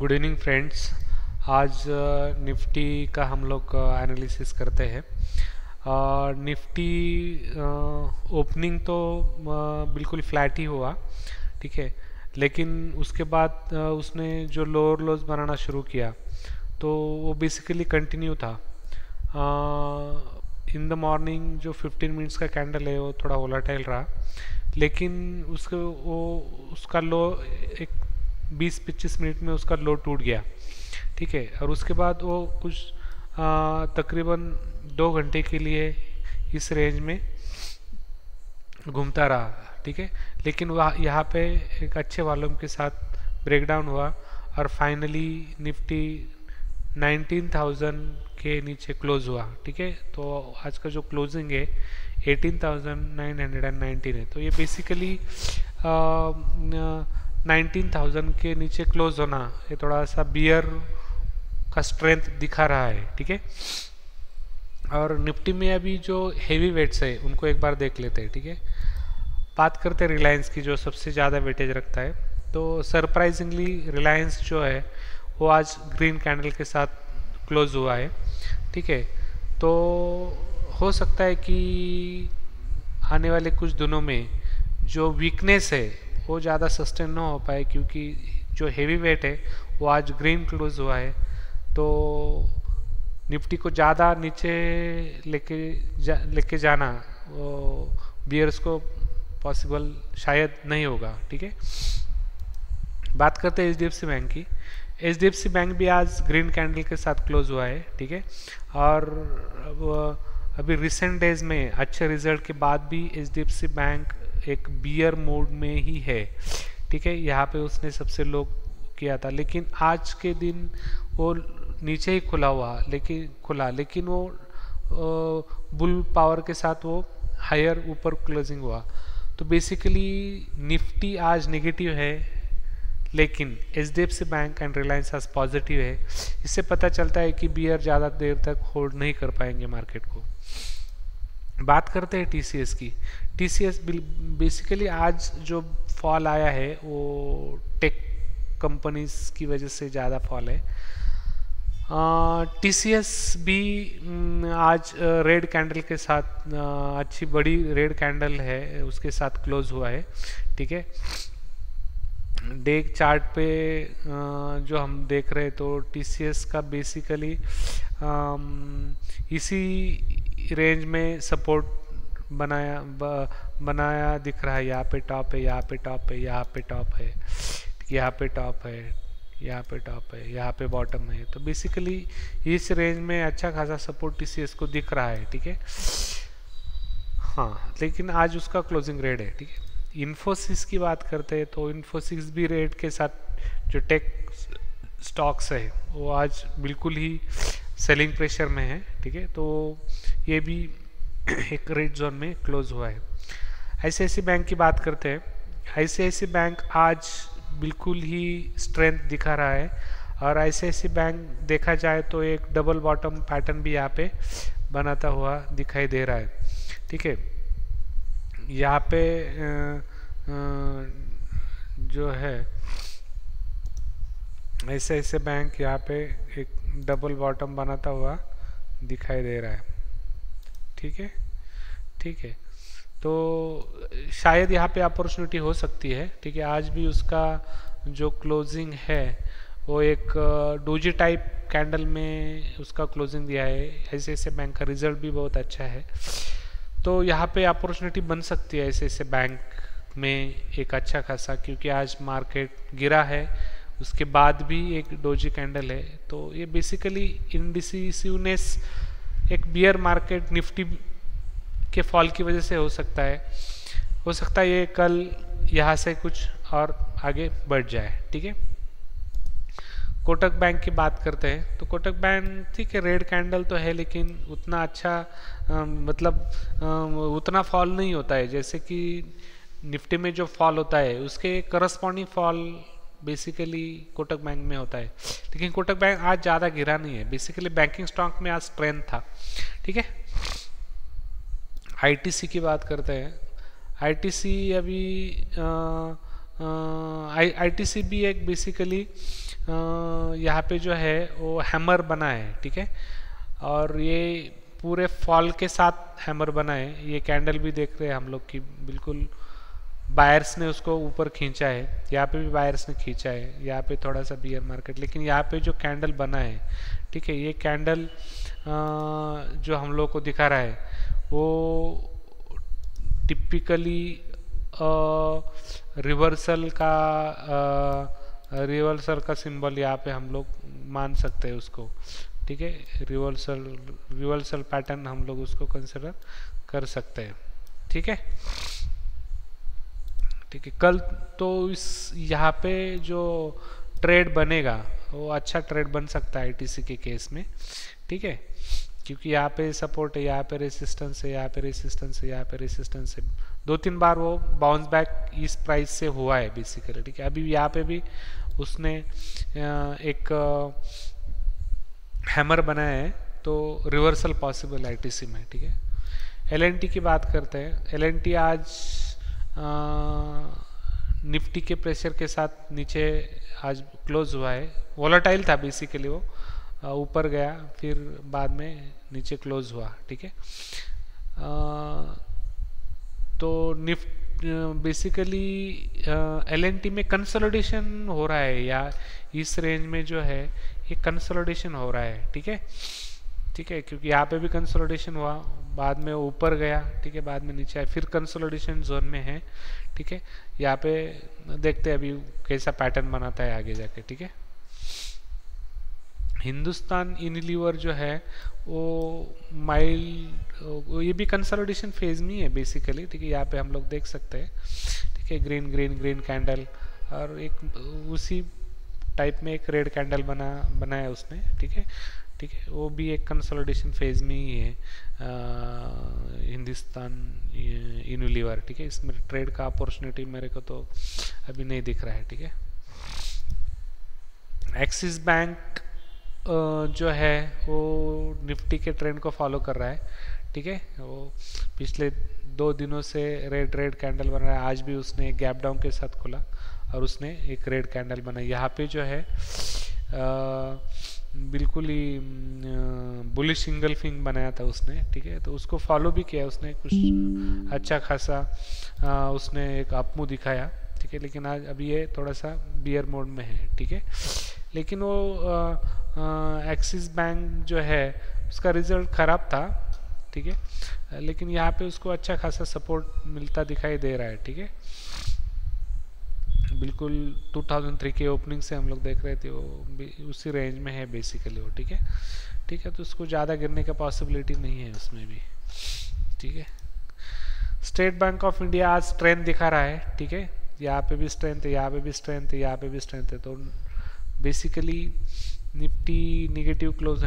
Good evening friends. आज Nifty का हम लोग एनालिसिस करते हैं। निफ्टी ओपनिंग तो बिल्कुल फ्लैट ही हुआ, ठीक है। लेकिन उसके बाद उसने जो लोअर लोज बनाना शुरू किया तो वो बेसिकली कंटिन्यू था। इन द मॉर्निंग जो 15 मिनट्स का कैंडल है वो थोड़ा वोलाटाइल रहा, लेकिन उसका लो एक 20-25 मिनट में उसका लो टूट गया, ठीक है। और उसके बाद वो कुछ तकरीबन 2 घंटे के लिए इस रेंज में घूमता रहा, ठीक है। लेकिन वह यहाँ पे एक अच्छे वॉल्यूम के साथ ब्रेकडाउन हुआ और फाइनली निफ्टी 19,000 के नीचे क्लोज हुआ, ठीक है। तो आज का जो क्लोजिंग है 18,919 है। तो ये बेसिकली 19,000 के नीचे क्लोज होना ये थोड़ा सा बियर का स्ट्रेंथ दिखा रहा है, ठीक है। और निफ्टी में अभी जो हेवी वेट्स है उनको एक बार देख लेते हैं, ठीक है। बात करते हैं रिलायंस की, जो सबसे ज़्यादा वेटेज रखता है। तो सरप्राइजिंगली रिलायंस जो है वो आज ग्रीन कैंडल के साथ क्लोज हुआ है, ठीक है। तो हो सकता है कि आने वाले कुछ दिनों में जो वीकनेस है वो ज़्यादा सस्टेन ना हो पाए, क्योंकि जो हेवी वेट है वो आज ग्रीन क्लोज हुआ है। तो निफ्टी को ज़्यादा नीचे लेके जाना वो बियर्स को पॉसिबल शायद नहीं होगा, ठीक है। बात करते हैं HDFC बैंक की। HDFC बैंक भी आज ग्रीन कैंडल के साथ क्लोज हुआ है, ठीक है। और अभी रिसेंट डेज में अच्छे रिजल्ट के बाद भी HDFC बैंक एक बियर मोड में ही है, ठीक है। यहाँ पे उसने सबसे लो किया था, लेकिन आज के दिन वो नीचे ही लेकिन वो बुल पावर के साथ वो हायर ऊपर क्लोजिंग हुआ। तो बेसिकली निफ्टी आज नेगेटिव है, लेकिन HDFC बैंक एंड रिलायंस आज पॉजिटिव है। इससे पता चलता है कि बियर ज़्यादा देर तक होल्ड नहीं कर पाएंगे मार्केट को। बात करते हैं TCS की। TCS बेसिकली आज जो फॉल आया है वो टेक कंपनीज की वजह से ज़्यादा फॉल है। TCS भी आज रेड कैंडल के साथ अच्छी बड़ी रेड कैंडल है उसके साथ क्लोज हुआ है, ठीक है। डे चार्ट पे जो हम देख रहे हैं तो TCS का बेसिकली इसी रेंज में सपोर्ट बनाया दिख रहा है। यहाँ पे टॉप है, यहाँ पे टॉप है, यहाँ पे टॉप है, यहाँ पे टॉप है, यहाँ पे टॉप है, यहाँ पे बॉटम है। तो बेसिकली इस रेंज में अच्छा खासा सपोर्ट TCS को दिख रहा है, ठीक है। हाँ, लेकिन आज उसका क्लोजिंग रेट है, ठीक है। इन्फोसिस की बात करते हैं तो इन्फोसिस भी रेट के साथ जो टेक स्टॉक्स है वो आज बिल्कुल ही सेलिंग प्रेशर में है, ठीक है। तो ये भी एक रेड जोन में क्लोज हुआ है। ICICI बैंक की बात करते हैं। ICICI बैंक आज बिल्कुल ही स्ट्रेंथ दिखा रहा है, और ICICI बैंक देखा जाए तो एक डबल बॉटम पैटर्न भी यहाँ पे बनाता हुआ दिखाई दे रहा है, ठीक है। यहाँ पे जो है ICICI बैंक यहाँ पे एक डबल बॉटम बनाता हुआ दिखाई दे रहा है, ठीक है, ठीक है। तो शायद यहाँ पे अपॉर्चुनिटी हो सकती है, ठीक है। आज भी उसका जो क्लोजिंग है वो एक डोजी टाइप कैंडल में उसका क्लोजिंग दिया है। ICICI बैंक का रिजल्ट भी बहुत अच्छा है, तो यहाँ पे अपॉर्चुनिटी बन सकती है ICICI बैंक में एक अच्छा खासा, क्योंकि आज मार्केट गिरा है उसके बाद भी एक डोजी कैंडल है। तो ये बेसिकली इंडिसिसिवनेस एक बियर मार्केट निफ्टी के फॉल की वजह से हो सकता है ये कल यहाँ से कुछ और आगे बढ़ जाए, ठीक है। कोटक बैंक की बात करते हैं तो कोटक बैंक ठीक है, रेड कैंडल तो है, लेकिन उतना अच्छा उतना फॉल नहीं होता है जैसे कि निफ्टी में जो फॉल होता है उसके corresponding fall basically Kotak bank में होता है। लेकिन कोटक बैंक आज ज़्यादा गिरा नहीं है, बेसिकली बैंकिंग स्टॉक में आज स्ट्रेंथ था, ठीक है। ITC की बात करते हैं। ITC अभी ITC भी एक बेसिकली यहाँ पे जो है वो हैमर बना है, ठीक है, और ये पूरे फॉल के साथ हैमर बना है। ये कैंडल भी देख रहे हैं हम लोग कि बिल्कुल बायर्स ने उसको ऊपर खींचा है, यहाँ पे भी बायर्स ने खींचा है, यहाँ पे थोड़ा सा बियर मार्केट, लेकिन यहाँ पे जो कैंडल बना है, ठीक है, ये कैंडल जो हम लोग को दिखा रहा है वो टिपिकली रिवर्सल का सिंबल यहाँ पे हम लोग मान सकते हैं उसको, ठीक है, रिवर्सल पैटर्न हम लोग उसको कंसिडर कर सकते हैं, ठीक है। ठीक है, कल तो इस यहाँ पे जो ट्रेड बनेगा वो अच्छा ट्रेड बन सकता है आईटीसी के केस में, ठीक है, क्योंकि यहाँ पे सपोर्ट है, यहाँ पे रेसिस्टेंस है, यहाँ पे रेसिस्टेंस है, यहाँ पे रेसिस्टेंस है, 2-3 बार वो बाउंस बैक इस प्राइस से हुआ है बेसिकली, ठीक है। अभी यहाँ पे भी उसने एक हैमर बनाया है, तो रिवर्सल पॉसिबल आईटीसी में, ठीक है। एलएनटी की बात करते हैं। एलएनटी आज निफ्टी के प्रेशर के साथ नीचे आज क्लोज हुआ है, वोलेटाइल था बेसिकली, वो ऊपर गया फिर बाद में नीचे क्लोज हुआ, ठीक है। तो बेसिकली एलएनटी में कंसोलिडेशन हो रहा है, या इस रेंज में जो है ये कंसोलिडेशन हो रहा है, ठीक है, ठीक है, क्योंकि यहाँ पे भी कंसोलिडेशन हुआ, बाद में ऊपर गया, ठीक है, बाद में नीचे आया, फिर कंसोलिडेशन जोन में है, ठीक है। यहाँ पे देखते हैं अभी कैसा पैटर्न बनाता है आगे जाके, ठीक है। हिंदुस्तान यूनिलीवर जो है वो ये भी कंसोलिडेशन फेज में है बेसिकली, ठीक है, यहाँ पे हम लोग देख सकते हैं, ठीक है, ग्रीन ग्रीन ग्रीन कैंडल, और एक उसी टाइप में एक रेड कैंडल बनाया उसने, ठीक है, ठीक है, वो भी एक कंसोलिडेशन फेज में ही है हिंदुस्तान यूनिलीवर, ठीक है। इसमें ट्रेड का अपॉर्चुनिटी मेरे को तो अभी नहीं दिख रहा है, ठीक है। एक्सिस बैंक जो है वो निफ्टी के ट्रेंड को फॉलो कर रहा है, ठीक है, वो पिछले 2 दिनों से रेड कैंडल बन रहा है, आज भी उसने एक गैप डाउन के साथ खुला और उसने एक रेड कैंडल बनाई। यहाँ पे जो है बिल्कुल ही बुलिश इंगल्फिंग बनाया था उसने, ठीक है, तो उसको फॉलो भी किया उसने, कुछ अच्छा खासा उसने एक अपमूव दिखाया, ठीक है, लेकिन आज अभी ये थोड़ा सा बियर मोड में है, ठीक है। लेकिन वो एक्सिस बैंक जो है उसका रिजल्ट खराब था, ठीक है, लेकिन यहाँ पे उसको अच्छा खासा सपोर्ट मिलता दिखाई दे रहा है, ठीक है, बिल्कुल 2003 के ओपनिंग से हम लोग देख रहे थे वो उसी रेंज में है बेसिकली वो, ठीक है, ठीक है, तो उसको ज़्यादा गिरने का पॉसिबिलिटी नहीं है उसमें भी, ठीक है। स्टेट बैंक ऑफ इंडिया आज स्ट्रेंथ दिखा रहा है, ठीक है, यहाँ पे भी स्ट्रेंथ है, यहाँ पे भी स्ट्रेंथ है, यहाँ पे भी स्ट्रेंथ है, तो बेसिकली निफ्टी निगेटिव क्लोज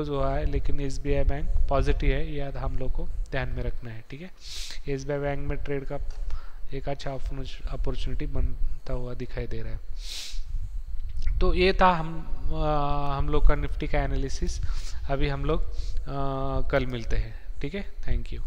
हुआ है, लेकिन एसबीआई बैंक पॉजिटिव है, ये हम लोग को ध्यान में रखना है, ठीक है। एसबीआई बैंक में ट्रेड का एक अच्छा अपॉर्चुनिटी बनता हुआ दिखाई दे रहा है। तो ये था हम लोग का निफ्टी का एनालिसिस। अभी हम लोग कल मिलते हैं, ठीक है, थैंक यू।